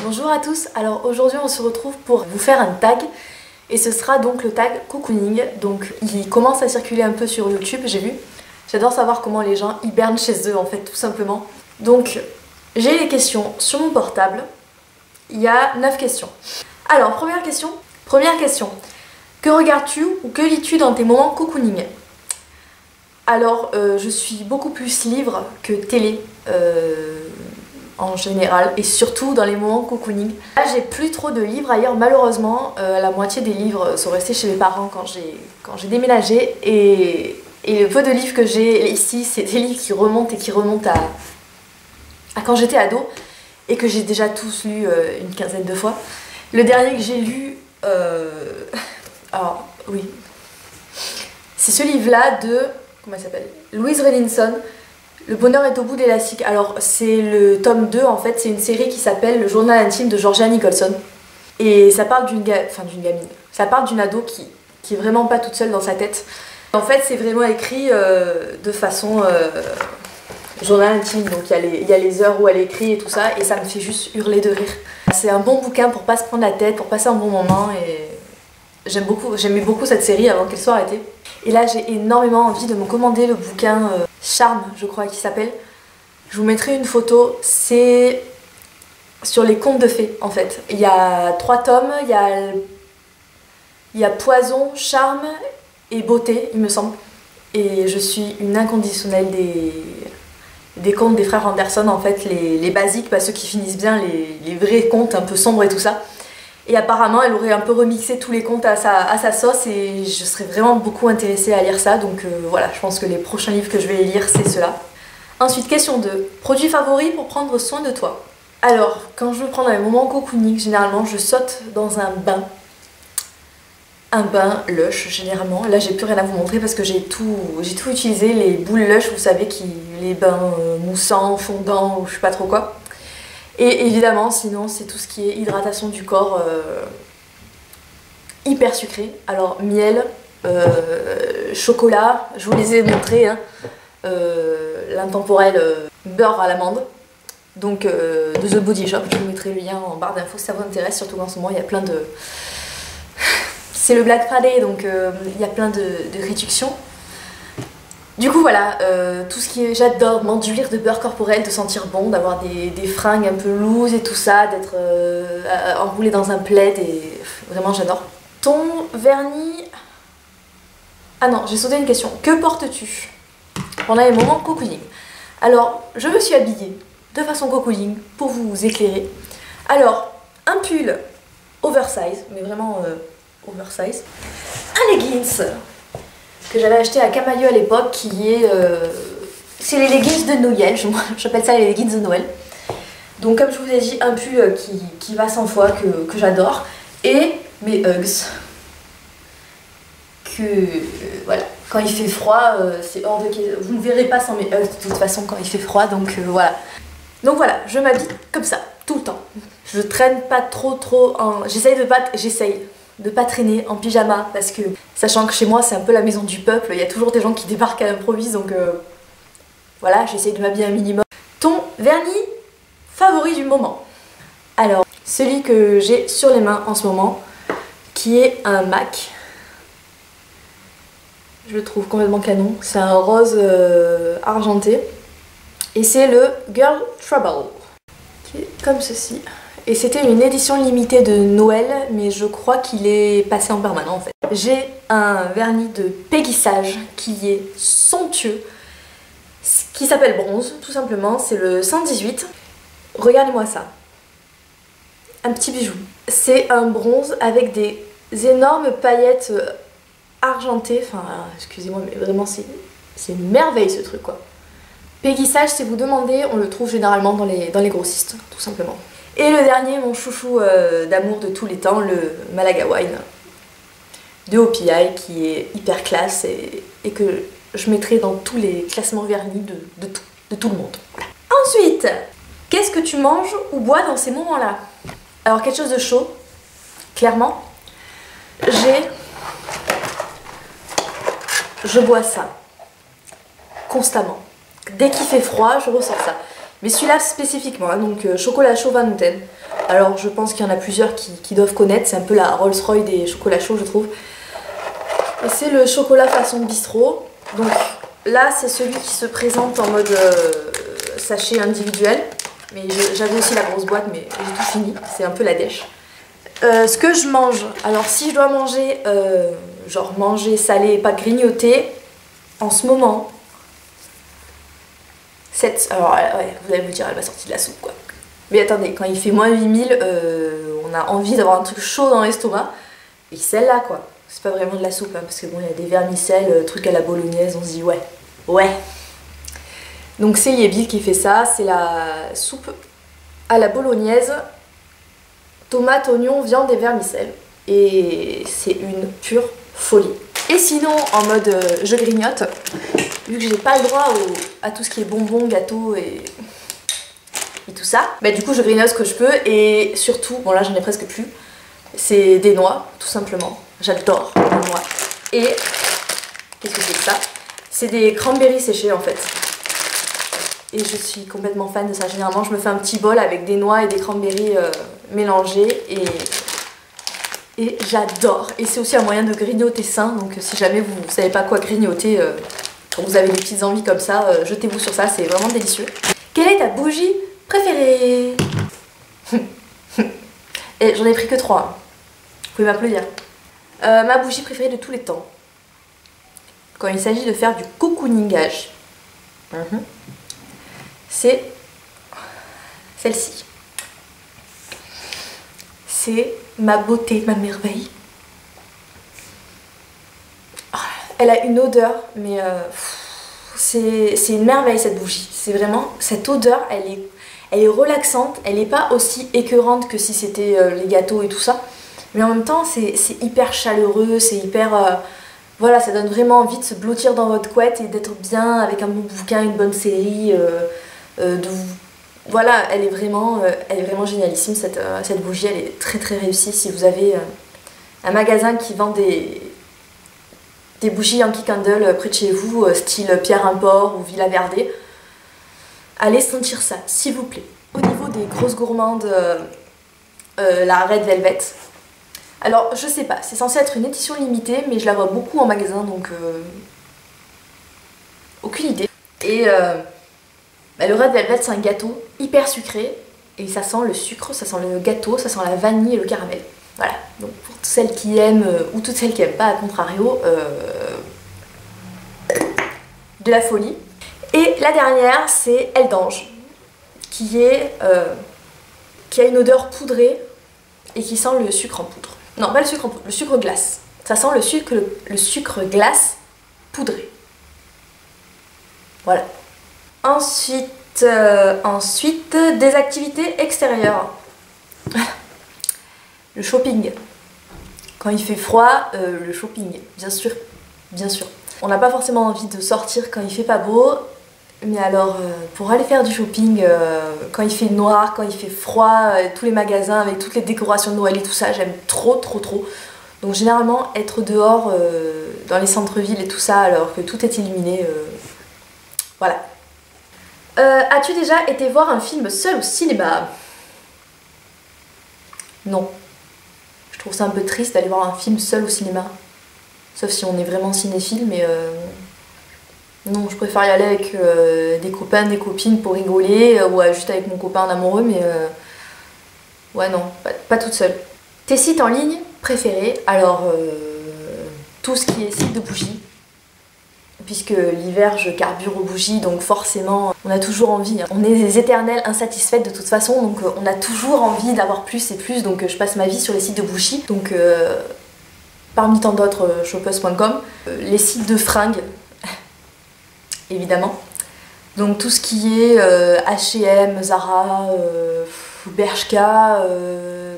Bonjour à tous, alors aujourd'hui on se retrouve pour vous faire un tag et ce sera donc le tag cocooning. Donc il commence à circuler un peu sur YouTube, j'ai vu. J'adore savoir comment les gens hibernent chez eux en fait, tout simplement. Donc j'ai les questions sur mon portable, il y a 9 questions. Alors première question, que regardes-tu ou que lis-tu dans tes moments cocooning? Alors je suis beaucoup plus livre que télé en général et surtout dans les moments cocooning. Là j'ai plus trop de livres ailleurs malheureusement, la moitié des livres sont restés chez mes parents quand j'ai déménagé et le peu de livres que j'ai ici c'est des livres qui remontent à quand j'étais ado et que j'ai déjà tous lus une quinzaine de fois. Le dernier que j'ai lu, alors oui, c'est ce livre là de, comment elle s'appelle, Louise Redinson, Le bonheur est au bout d'élastique. Alors c'est le tome 2 en fait, c'est une série qui s'appelle Le journal intime de Georgia Nicholson. Et ça parle d'une gamine, ça parle d'une ado qui est vraiment pas toute seule dans sa tête. En fait c'est vraiment écrit de façon journal intime, donc il y a les heures où elle écrit et tout ça, et ça me fait juste hurler de rire. C'est un bon bouquin pour pas se prendre la tête, pour passer un bon moment, et j'aimais beaucoup cette série avant qu'elle soit arrêtée. Et là j'ai énormément envie de me commander le bouquin Charme, je crois qu'il s'appelle. Je vous mettrai une photo, c'est sur les contes de fées en fait. Il y a 3 tomes, il y a Poison, Charme et Beauté il me semble. Et je suis une inconditionnelle des contes des frères Anderson en fait, les basiques, ceux qui finissent bien, les vrais contes un peu sombres et tout ça. Et apparemment elle aurait un peu remixé tous les contes à sa sauce et je serais vraiment beaucoup intéressée à lire ça, donc voilà, je pense que les prochains livres que je vais lire c'est ceux-là. Ensuite, question 2. Produit favori pour prendre soin de toi? Alors, quand je veux prendre un moment cocooning, généralement je saute dans un bain. Un bain Lush généralement. Là j'ai plus rien à vous montrer parce que j'ai tout utilisé, les boules Lush, vous savez, les bains moussants, fondants ou je sais pas trop quoi. Et évidemment sinon c'est tout ce qui est hydratation du corps hyper sucré. Alors miel, chocolat, je vous les ai montrés, hein. L'intemporel beurre à l'amande. Donc de The Body Shop, je vous mettrai le lien en barre d'infos si ça vous intéresse, surtout qu'en ce moment il y a plein de... C'est le Black Friday, donc il y a plein de réductions. Du coup voilà, tout ce qui est... J'adore m'enduire de beurre corporel, de sentir bon, d'avoir des fringues un peu loose et tout ça, d'être enroulée dans un plaid et vraiment j'adore. Ton vernis... Ah non, j'ai sauté une question. Que portes-tu pendant les moments cocooning? Alors, je me suis habillée de façon cocooning pour vous éclairer. Alors, un pull oversize, mais vraiment oversize. Un leggings que j'avais acheté à Camailleux à l'époque, qui est... c'est les leggings de Noël, j'appelle ça les leggings de Noël. Donc comme je vous ai dit, un pull qui va 100 fois, que j'adore. Et mes Uggs. Voilà, quand il fait froid, c'est hors de question. Vous ne verrez pas sans mes Uggs de toute façon quand il fait froid, donc voilà. Donc voilà, je m'habille comme ça, tout le temps. Je traîne pas trop en... J'essaye de pas traîner en pyjama parce que, sachant que chez moi c'est un peu la maison du peuple, il y a toujours des gens qui débarquent à l'improviste, donc voilà, j'essaye de m'habiller un minimum. Ton vernis favori du moment? Alors, celui que j'ai sur les mains en ce moment, qui est un MAC. Je le trouve complètement canon, c'est un rose argenté. Et c'est le Girl Trouble, qui est comme ceci. Et c'était une édition limitée de Noël, mais je crois qu'il est passé en permanent en fait. J'ai un vernis de Peggy Sage qui est somptueux, qui s'appelle Bronze, tout simplement, c'est le 118. Regardez-moi ça. Un petit bijou. C'est un bronze avec des énormes paillettes argentées, enfin excusez-moi mais vraiment c'est une merveille ce truc quoi. Peggy Sage, si vous demandez, on le trouve généralement dans les grossistes, tout simplement. Et le dernier, mon chouchou d'amour de tous les temps, le Malaga Wine de OPI, qui est hyper classe et que je mettrai dans tous les classements vernis de tout le monde. Voilà. Ensuite, qu'est-ce que tu manges ou bois dans ces moments-là? Alors quelque chose de chaud, clairement. Je bois ça, constamment. Dès qu'il fait froid, je ressens ça. Mais celui-là spécifiquement, hein, donc chocolat chaud Van Houten. Alors je pense qu'il y en a plusieurs qui doivent connaître, c'est un peu la Rolls-Royce des chocolats chauds je trouve. Et c'est le chocolat façon bistrot. Donc là c'est celui qui se présente en mode sachet individuel. Mais j'avais aussi la grosse boîte mais j'ai tout fini, c'est un peu la dèche. Ce que je mange, alors si je dois manger, genre manger salé et pas grignoter, en ce moment, alors ouais, vous allez me dire elle m'a sorti de la soupe quoi. Mais attendez, quand il fait moins 8000, on a envie d'avoir un truc chaud dans l'estomac. Et celle-là quoi, c'est pas vraiment de la soupe hein, parce que bon il y a des vermicelles, trucs à la bolognaise, on se dit ouais, ouais. Donc c'est Liebil qui fait ça, c'est la soupe à la bolognaise. Tomate, oignon, viande et vermicelle. Et c'est une pure folie. Et sinon, en mode je grignote, vu que j'ai pas le droit à tout ce qui est bonbons, gâteaux et tout ça, bah du coup je grignote ce que je peux et surtout, bon là j'en ai presque plus, c'est des noix, tout simplement. J'adore les noix. Et qu'est-ce que c'est que ça? C'est des cranberries séchés en fait. Et je suis complètement fan de ça. Généralement, je me fais un petit bol avec des noix et des cranberries mélangées et j'adore. Et c'est aussi un moyen de grignoter sain. Donc si jamais vous ne savez pas quoi grignoter, quand vous avez des petites envies comme ça, jetez-vous sur ça, c'est vraiment délicieux. Quelle est ta bougie préférée? Et j'en ai pris que 3. Hein. Vous pouvez m'applaudir. Ma bougie préférée de tous les temps. Quand il s'agit de faire du cocooningage. C'est celle-ci. C'est ma beauté, ma merveille. Elle a une odeur, mais c'est une merveille cette bougie. C'est vraiment, cette odeur, elle est relaxante. Elle n'est pas aussi écœurante que si c'était les gâteaux et tout ça. Mais en même temps, c'est hyper chaleureux, c'est hyper... voilà, ça donne vraiment envie de se blottir dans votre couette et d'être bien avec un bon bouquin, une bonne série. Voilà, elle est vraiment génialissime cette bougie, elle est très très réussie. Si vous avez un magasin qui vend des bougies Yankee Candle près de chez vous, style Pierre Import ou Villa Verde, allez sentir ça, s'il vous plaît. Au niveau des grosses gourmandes, la Red Velvet. Alors, je sais pas, c'est censé être une édition limitée, mais je la vois beaucoup en magasin, donc aucune idée. Et le Red Velvet, c'est un gâteau hyper sucré, et ça sent le sucre, ça sent le gâteau, ça sent la vanille et le caramel. Voilà, donc pour toutes celles qui aiment, ou toutes celles qui n'aiment pas, à contrario, de la folie. Et la dernière, c'est Elle d'Ange, qui a une odeur poudrée, et qui sent le sucre en poudre. Non, pas le sucre en poudre, le sucre glace. Ça sent le sucre glace poudré. Voilà. Ensuite, des activités extérieures. Le shopping. Quand il fait froid, le shopping, bien sûr, bien sûr. On n'a pas forcément envie de sortir quand il fait pas beau, mais alors pour aller faire du shopping, quand il fait noir, quand il fait froid, tous les magasins avec toutes les décorations de Noël et tout ça, j'aime trop trop trop. Donc généralement être dehors dans les centres-villes et tout ça alors que tout est illuminé, voilà. As-tu déjà été voir un film seul au cinéma? Non. Je trouve ça un peu triste d'aller voir un film seul au cinéma. Sauf si on est vraiment cinéphile, mais non, je préfère y aller avec des copains, des copines pour rigoler, ou juste avec mon copain en amoureux, mais ouais non, pas toute seule. Tes sites en ligne préférés? Alors, tout ce qui est site de bougies. Puisque l'hiver je carbure aux bougies, donc forcément on a toujours envie, hein. On est des éternelles insatisfaites de toute façon, donc on a toujours envie d'avoir plus et plus, donc je passe ma vie sur les sites de bougies. Donc parmi tant d'autres, shoppeuse.com, les sites de fringues, évidemment. Donc tout ce qui est H&M, Zara, Bershka,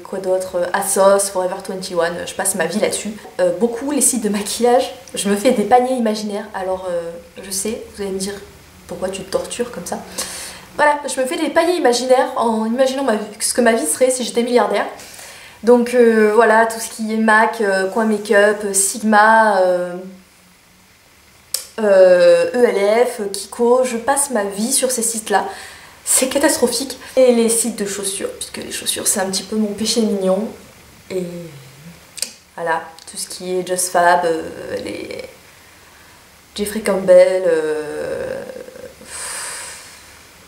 quoi d'autre, ASOS, Forever 21, je passe ma vie là-dessus. Beaucoup les sites de maquillage, je me fais des paniers imaginaires, alors je sais, vous allez me dire pourquoi tu te tortures comme ça. Voilà, je me fais des paniers imaginaires en imaginant ce que ma vie serait si j'étais milliardaire. Donc voilà, tout ce qui est MAC, Coin Make-up, Sigma, ELF, Kiko, je passe ma vie sur ces sites-là. c'est catastrophique. Et les sites de chaussures, puisque les chaussures c'est un petit peu mon péché mignon. Et voilà, tout ce qui est Just Fab, les Jeffrey Campbell,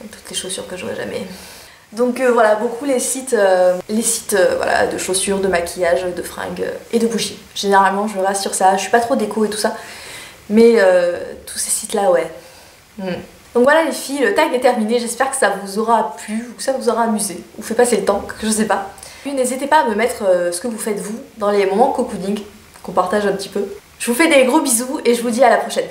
toutes les chaussures que j'aurais jamais. Donc voilà, beaucoup les sites voilà, de chaussures, de maquillage, de fringues et de bougies. Généralement je reste sur ça, je suis pas trop déco et tout ça, mais tous ces sites là, ouais. Donc voilà les filles, le tag est terminé, j'espère que ça vous aura plu ou que ça vous aura amusé ou fait passer le temps, que je sais pas. Puis n'hésitez pas à me mettre ce que vous faites vous dans les moments cocooning, qu'on partage un petit peu. Je vous fais des gros bisous et je vous dis à la prochaine.